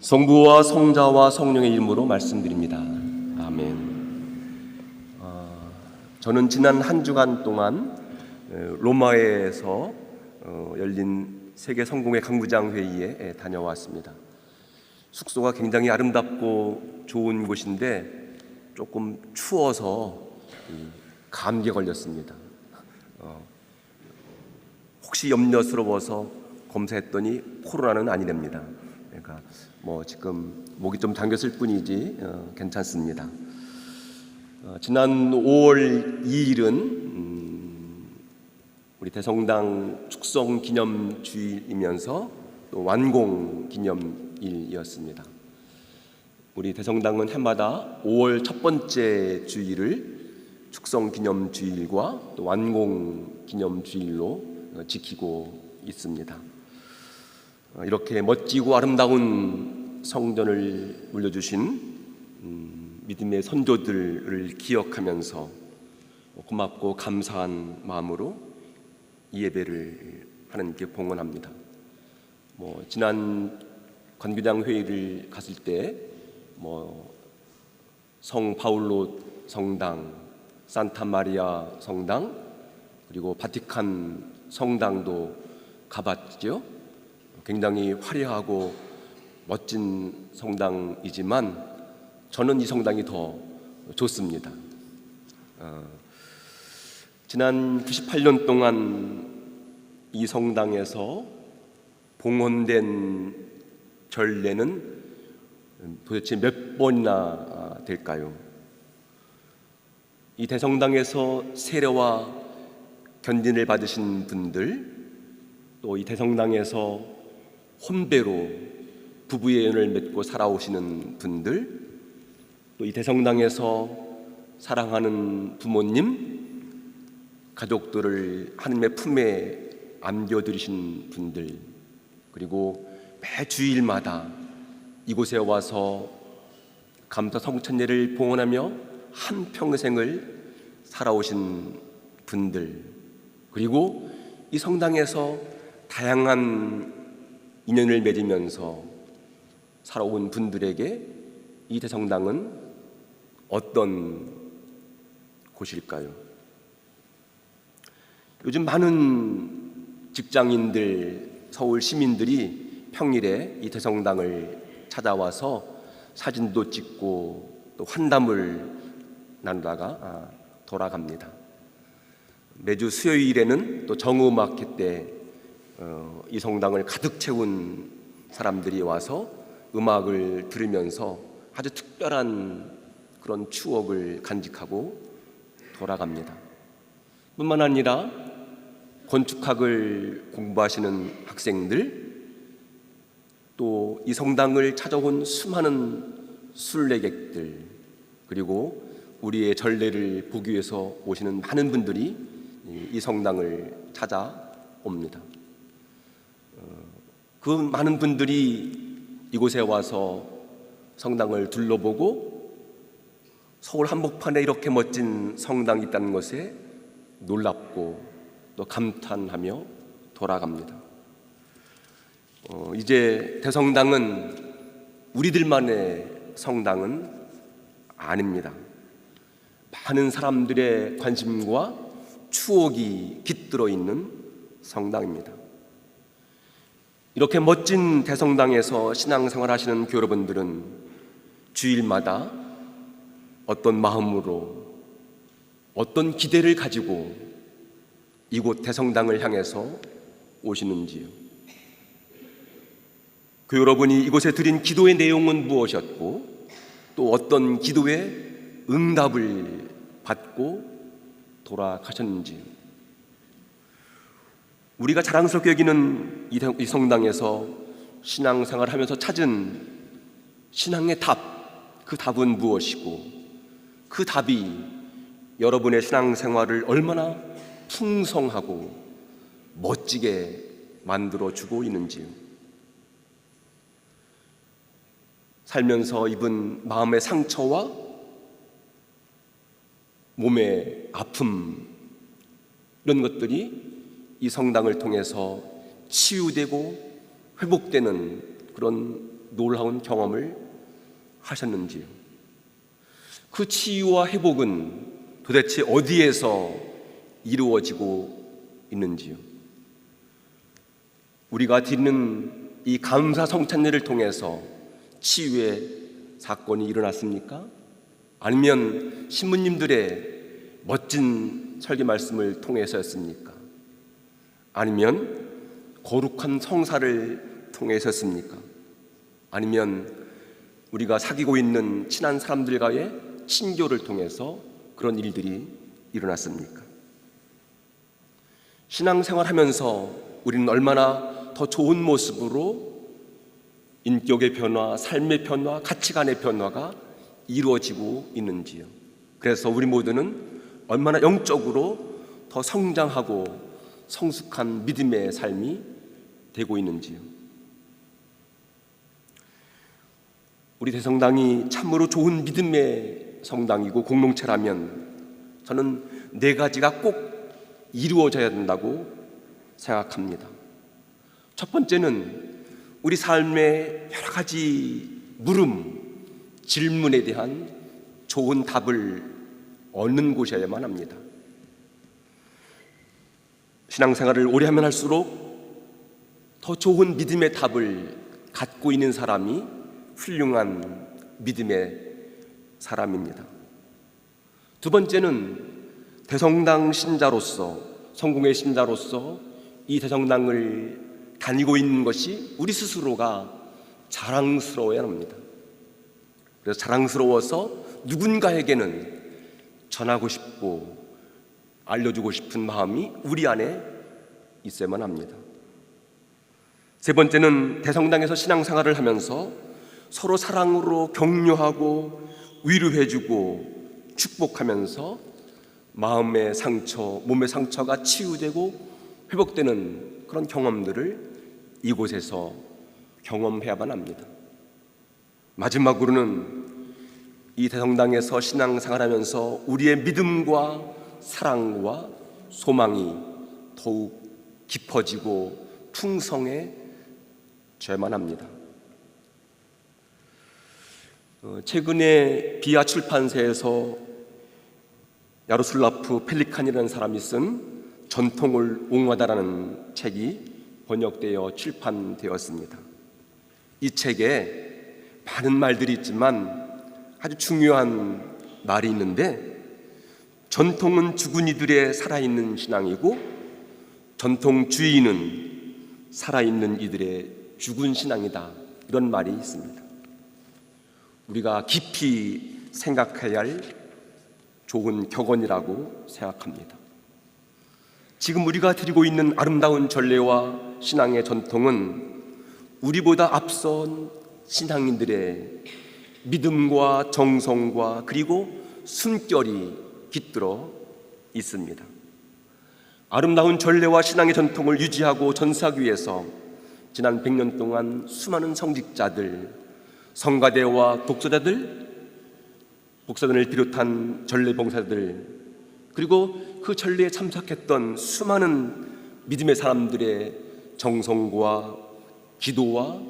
성부와 성자와 성령의 이름으로 말씀드립니다. 아멘. 저는 지난 한 주간 동안 로마에서 열린 세계 성공회 강구장 회의에 다녀왔습니다. 숙소가 굉장히 아름답고 좋은 곳인데 조금 추워서 감기에 걸렸습니다. 혹시 염려스러워서 검사했더니 코로나는 아니랍니다. 그러니까 지금 목이 좀 잠겼을 뿐이지 괜찮습니다. 지난 5월 2일은 우리 대성당 축성 기념주일이면서 또 완공 기념일이었습니다. 우리 대성당은 해마다 5월 첫 번째 주일을 축성 기념주일과 또 완공 기념주일로 지키고 있습니다. 이렇게 멋지고 아름다운 성전을 물려주신 믿음의 선조들을 기억하면서 고맙고 감사한 마음으로 이 예배를 하나님께 봉헌합니다. 지난 관교장 회의를 갔을 때 성 바울로 성당, 산타 마리아 성당, 그리고 바티칸 성당도 가봤죠. 굉장히 화려하고 멋진 성당이지만 저는 이 성당이 더 좋습니다. 지난 98년 동안 이 성당에서 봉헌된 전례는 도대체 몇 번이나 될까요? 이 대성당에서 세례와 견진을 받으신 분들, 또 이 대성당에서 혼배로 부부의 연을 맺고 살아오시는 분들, 또 이 대성당에서 사랑하는 부모님, 가족들을 하나님의 품에 안겨드리신 분들, 그리고 매 주일마다 이곳에 와서 감사 성천례를 봉헌하며 한평생을 살아오신 분들, 그리고 이 성당에서 다양한 인연을 맺으면서 살아온 분들에게 이 대성당은 어떤 곳일까요? 요즘 많은 직장인들, 서울 시민들이 평일에 이 대성당을 찾아와서 사진도 찍고 또 환담을 나누다가 돌아갑니다. 매주 수요일에는 또 정음악회 때 이 성당을 가득 채운 사람들이 와서 음악을 들으면서 아주 특별한 그런 추억을 간직하고 돌아갑니다. 뿐만 아니라 건축학을 공부하시는 학생들, 또 이 성당을 찾아온 수많은 순례객들, 그리고 우리의 전례를 보기 위해서 오시는 많은 분들이 이 성당을 찾아옵니다. 그 많은 분들이 이곳에 와서 성당을 둘러보고 서울 한복판에 이렇게 멋진 성당이 있다는 것에 놀랍고 또 감탄하며 돌아갑니다. 이제 대성당은 우리들만의 성당은 아닙니다. 많은 사람들의 관심과 추억이 깃들어 있는 성당입니다. 이렇게 멋진 대성당에서 신앙생활 하시는 여러분들은 주일마다 어떤 마음으로, 어떤 기대를 가지고 이곳 대성당을 향해서 오시는지요? 여러분이 이곳에 드린 기도의 내용은 무엇이었고, 또 어떤 기도의 응답을 받고 돌아가셨는지요? 우리가 자랑스럽게 여기는 이 성당에서 신앙생활을 하면서 찾은 신앙의 답, 그 답은 무엇이고, 그 답이 여러분의 신앙생활을 얼마나 풍성하고 멋지게 만들어주고 있는지요. 살면서 입은 마음의 상처와 몸의 아픔, 이런 것들이 이 성당을 통해서 치유되고 회복되는 그런 놀라운 경험을 하셨는지요? 그 치유와 회복은 도대체 어디에서 이루어지고 있는지요? 우리가 드리는 이 감사 성찬례를 통해서 치유의 사건이 일어났습니까? 아니면 신부님들의 멋진 설교 말씀을 통해서였습니까? 아니면 거룩한 성사를 통해서였습니까? 아니면 우리가 사귀고 있는 친한 사람들과의 친교를 통해서 그런 일들이 일어났습니까? 신앙생활하면서 우리는 얼마나 더 좋은 모습으로 인격의 변화, 삶의 변화, 가치관의 변화가 이루어지고 있는지요. 그래서 우리 모두는 얼마나 영적으로 더 성장하고 성숙한 믿음의 삶이 되고 있는지요. 우리 대성당이 참으로 좋은 믿음의 성당이고 공동체라면 저는 4가지가 꼭 이루어져야 된다고 생각합니다. 첫 번째는 우리 삶의 여러 가지 물음, 질문에 대한 좋은 답을 얻는 곳이어야만 합니다. 신앙생활을 오래 하면 할수록 더 좋은 믿음의 답을 갖고 있는 사람이 훌륭한 믿음의 사람입니다. 두 번째는 대성당 신자로서, 성공의 신자로서 이 대성당을 다니고 있는 것이 우리 스스로가 자랑스러워야 합니다. 그래서 자랑스러워서 누군가에게는 전하고 싶고 알려주고 싶은 마음이 우리 안에 있어야만 합니다. 세 번째는 대성당에서 신앙생활을 하면서 서로 사랑으로 격려하고 위로해주고 축복하면서 마음의 상처, 몸의 상처가 치유되고 회복되는 그런 경험들을 이곳에서 경험해야만 합니다. 마지막으로는 이 대성당에서 신앙생활하면서 우리의 믿음과 사랑과 소망이 더욱 깊어지고 풍성해져야만 합니다. 최근에 비아 출판사에서 야로슬라프 펠리칸이라는 사람이 쓴 전통을 옹호하다라는 책이 번역되어 출판되었습니다. 이 책에 많은 말들이 있지만 아주 중요한 말이 있는데, 전통은 죽은 이들의 살아있는 신앙이고 전통주의는 살아있는 이들의 죽은 신앙이다, 이런 말이 있습니다. 우리가 깊이 생각해야 할 좋은 격언이라고 생각합니다. 지금 우리가 드리고 있는 아름다운 전례와 신앙의 전통은 우리보다 앞선 신앙인들의 믿음과 정성과 그리고 숨결이 깃들어 있습니다. 아름다운 전례와 신앙의 전통을 유지하고 전수하기 위해서 지난 100년 동안 수많은 성직자들, 성가대와 독서자들, 목사들을 비롯한 전례 봉사자들, 그리고 그 전례에 참석했던 수많은 믿음의 사람들의 정성과 기도와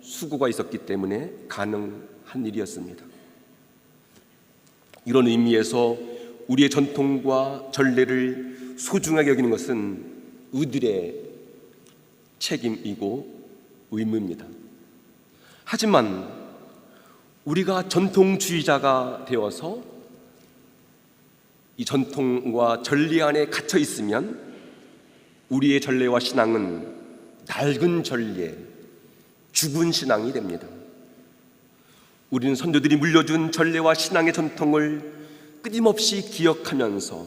수고가 있었기 때문에 가능한 일이었습니다. 이런 의미에서 우리의 전통과 전례를 소중하게 여기는 것은 우리들의 책임이고 의무입니다. 하지만 우리가 전통주의자가 되어서 이 전통과 전례 안에 갇혀 있으면 우리의 전례와 신앙은 낡은 전례, 죽은 신앙이 됩니다. 우리는 선조들이 물려준 전례와 신앙의 전통을 끊임없이 기억하면서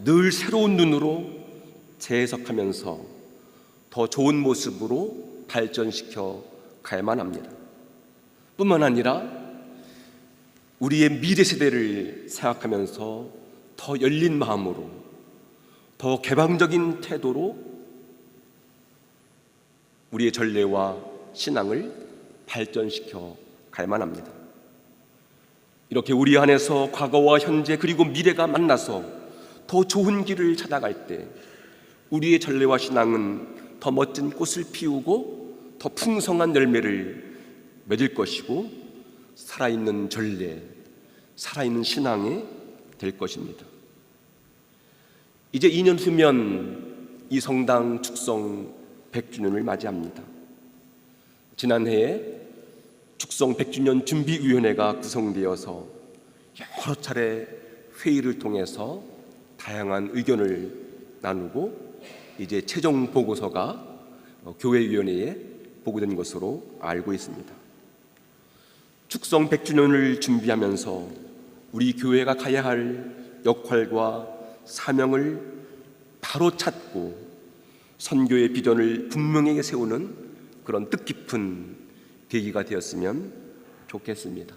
늘 새로운 눈으로 재해석하면서 더 좋은 모습으로 발전시켜 가야만 합니다. 뿐만 아니라 우리의 미래 세대를 생각하면서 더 열린 마음으로, 더 개방적인 태도로 우리의 전례와 신앙을 발전시켜 가야만 합니다. 이렇게 우리 안에서 과거와 현재 그리고 미래가 만나서 더 좋은 길을 찾아갈 때 우리의 전례와 신앙은 더 멋진 꽃을 피우고 더 풍성한 열매를 맺을 것이고 살아있는 전례, 살아있는 신앙이 될 것입니다. 이제 2년 후면 이 성당 축성 100주년을 맞이합니다. 지난해에 축성 100주년 준비위원회가 구성되어서 여러 차례 회의를 통해서 다양한 의견을 나누고 이제 최종 보고서가 교회위원회에 보고된 것으로 알고 있습니다. 축성 100주년을 준비하면서 우리 교회가 가야 할 역할과 사명을 바로 찾고 선교의 비전을 분명하게 세우는 그런 뜻깊은 계기가 되었으면 좋겠습니다.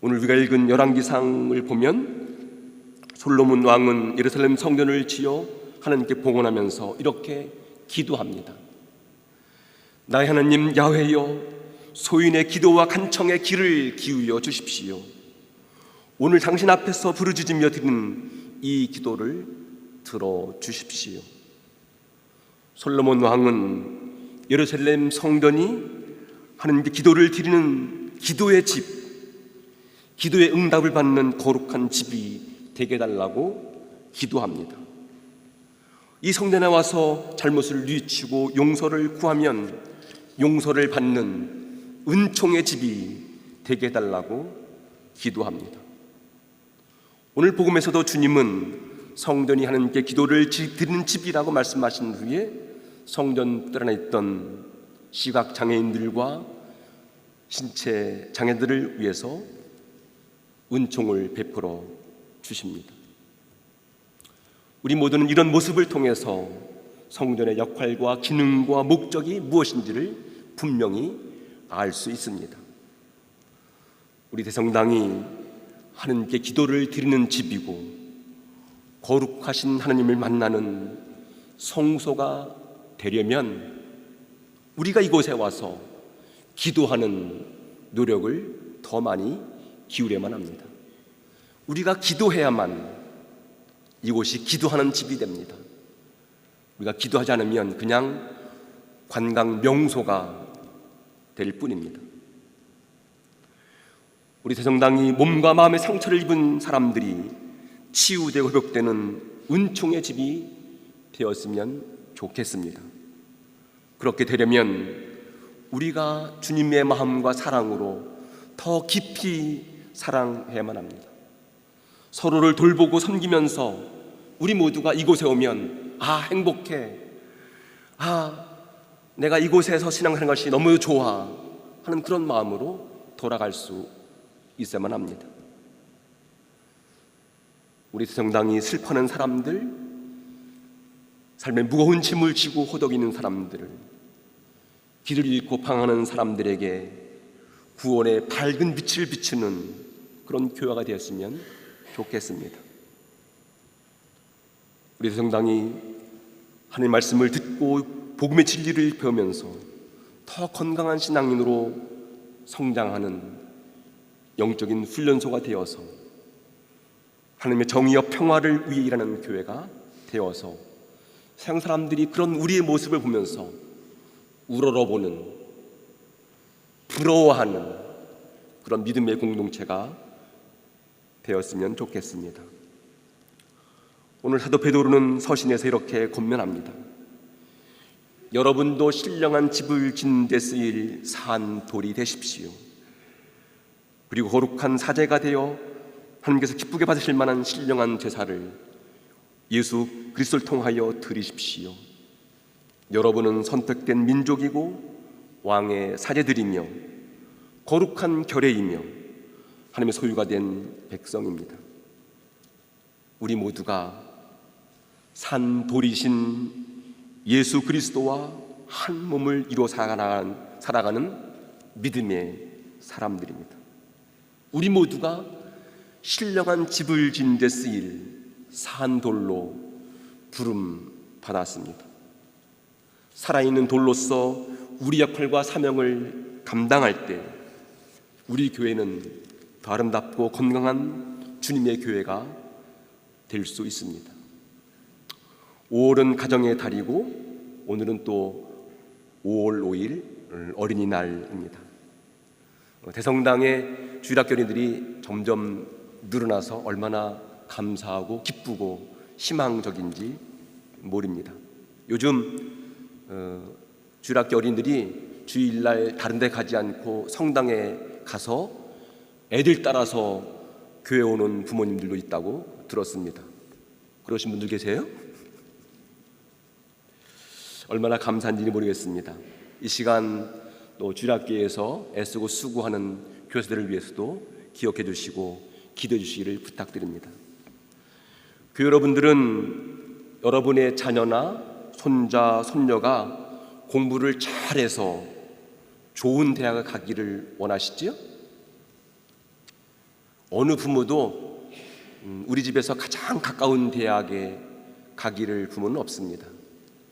오늘 우리가 읽은 열왕기상을 보면 솔로몬 왕은 예루살렘 성전을 지어 하나님께 봉헌하면서 이렇게 기도합니다. 나의 하나님 야훼여, 소인의 기도와 간청의 귀를 기울여 주십시오. 오늘 당신 앞에서 부르짖으며 드리는 이 기도를 들어주십시오. 솔로몬 왕은 예루살렘 성전이 하나님께 기도를 드리는 기도의 집, 기도의 응답을 받는 거룩한 집이 되게 해달라고 기도합니다. 이 성전에 와서 잘못을 뉘우치고 용서를 구하면 용서를 받는 은총의 집이 되게 해달라고 기도합니다. 오늘 복음에서도 주님은 성전이 하나님께 기도를 드리는 집이라고 말씀하신 후에 성전 뜰 안에 있던 시각장애인들과 신체 장애들을 위해서 은총을 베풀어 주십니다. 우리 모두는 이런 모습을 통해서 성전의 역할과 기능과 목적이 무엇인지를 분명히 알 수 있습니다. 우리 대성당이 하나님께 기도를 드리는 집이고 거룩하신 하나님을 만나는 성소가 되려면 우리가 이곳에 와서 기도하는 노력을 더 많이 기울여야만 합니다. 우리가 기도해야만 이곳이 기도하는 집이 됩니다. 우리가 기도하지 않으면 그냥 관광 명소가 될 뿐입니다. 우리 대성당이 몸과 마음의 상처를 입은 사람들이 치유되고 회복되는 은총의 집이 되었으면 좋겠습니다. 그렇게 되려면 우리가 주님의 마음과 사랑으로 더 깊이 사랑해야만 합니다. 서로를 돌보고 섬기면서 우리 모두가 이곳에 오면 행복해, 내가 이곳에서 신앙하는 것이 너무 좋아 하는 그런 마음으로 돌아갈 수 있어야만 합니다. 우리 성당이 슬퍼하는 사람들, 삶에 무거운 짐을 지고 호덕이는 사람들을, 길을 잃고 방황하는 사람들에게 구원의 밝은 빛을 비추는 그런 교회가 되었으면 좋겠습니다. 우리 성당이 하나님의 말씀을 듣고 복음의 진리를 배우면서 더 건강한 신앙인으로 성장하는 영적인 훈련소가 되어서 하나님의 정의와 평화를 위해 일하는 교회가 되어서 세상 사람들이 그런 우리의 모습을 보면서 우러러보는, 부러워하는 그런 믿음의 공동체가 되었으면 좋겠습니다. 오늘 사도 베드로는 서신에서 이렇게 권면합니다. 여러분도 신령한 집을 짓는 데 쓰일 산 돌이 되십시오. 그리고 거룩한 사제가 되어 하나님께서 기쁘게 받으실 만한 신령한 제사를 예수 그리스도를 통하여 드리십시오. 여러분은 선택된 민족이고 왕의 사제들이며 거룩한 결례이며 하나님의 소유가 된 백성입니다. 우리 모두가 산 돌이신 예수 그리스도와 한 몸을 이루어 살아가는 믿음의 사람들입니다. 우리 모두가 신령한 집을 짓는 데 쓰일 산돌로 부름 받았습니다. 살아있는 돌로서 우리 역할과 사명을 감당할 때 우리 교회는 더 아름답고 건강한 주님의 교회가 될 수 있습니다. 5월은 가정의 달이고 오늘은 또 5월 5일 어린이날입니다. 대성당의 주일학교인들이 점점 늘어나서 얼마나 감사하고 기쁘고 희망적인지 모릅니다. 요즘 주일학교 어린이들이 주일날 다른 데 가지 않고 성당에 가서 애들 따라서 교회 오는 부모님들도 있다고 들었습니다. 그러신 분들 계세요? 얼마나 감사한지 모르겠습니다. 이 시간 또 주일학교에서 애쓰고 수고하는 교사들을 위해서도 기억해 주시고 기도해 주시기를 부탁드립니다. 교회 여러분들은 여러분의 자녀나 손자, 손녀가 공부를 잘해서 좋은 대학을 가기를 원하시지요? 어느 부모도 우리 집에서 가장 가까운 대학에 가기를 부모는 없습니다.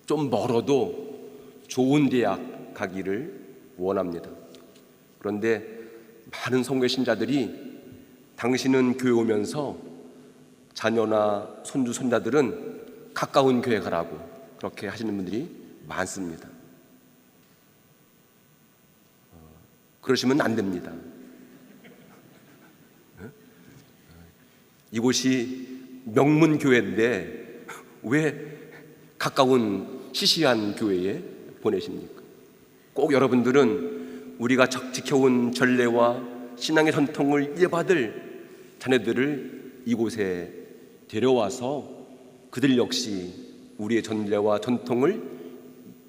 좀 멀어도 좋은 대학 가기를 원합니다. 그런데 많은 성교 신자들이 당신은 교회 오면서 자녀나 손주, 손자들은 가까운 교회 가라고 그렇게 하시는 분들이 많습니다. 그러시면 안 됩니다. 이곳이 명문교회인데 왜 가까운 시시한 교회에 보내십니까? 꼭 여러분들은 우리가 지켜온 전례와 신앙의 전통을 이어받을 자녀들을 이곳에 데려와서 그들 역시 우리의 전례와 전통을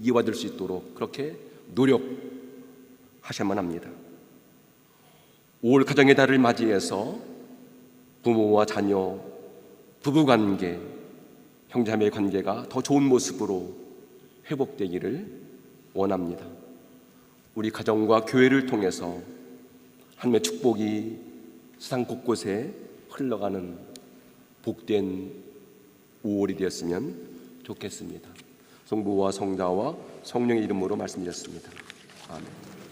이어받을 수 있도록 그렇게 노력하셔야만 합니다. 5월 가정의 달을 맞이해서 부모와 자녀, 부부관계, 형제자매의 관계가 더 좋은 모습으로 회복되기를 원합니다. 우리 가정과 교회를 통해서 하나님의 축복이 세상 곳곳에 흘러가는 복된 5월이 되었으면 좋겠습니다. 성부와 성자와 성령의 이름으로 말씀드렸습니다. 아멘.